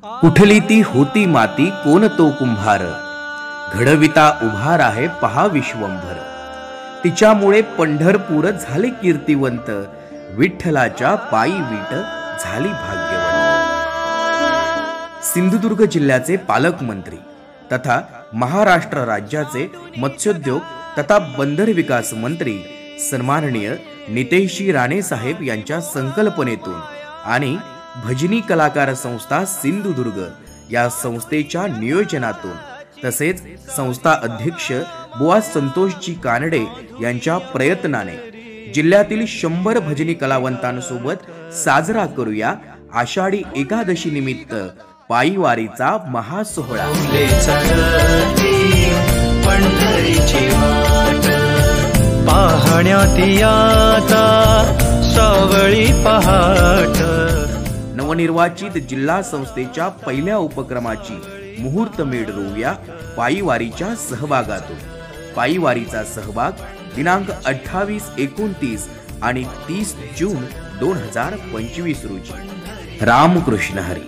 कुठली ती होती माती कोण तो कुंभार, घडविता उभार आहे पहा विश्वंभर। तिच्यामुळे पंढरपूर झाले कीर्तिवंत, विठ्ठलाच्या पायी वीट झाली भाग्यवंत। सिंधुदुर्ग जिल्ह्याचे पालकमंत्री तथा महाराष्ट्र राज्याचे मत्स्योद्योग तथा बंदर विकास मंत्री सन्माननीय नितेशजी राणे साहेब यांच्या संकल्पनेतून आणि भजनी कलाकार संस्था सिंधुदुर्ग या संस्थेच्या नियोजनातून तसेच संस्था अध्यक्ष बुवा संतोषजी कानडे यांच्या प्रयत्नाने जिल्ह्यातील 100 भजनी कलावंतांसोबत साजरा करूया आषाढी एकादशी निमित्त पायी वारीचा महासोहळा। पंढरीची वाट पाहण्यात याता सावळी पहाट। नवनिर्वाचित जिल्हा संस्थेच्या पहिल्या उपक्रमाची मुहूर्तमेढ रोवूया पायी वारीच्या सहभागातून। पायी वारीचा सहभाग दिनांक 28, 29 आणि 30 जून 2025 रोजी। रामकृष्ण हरी।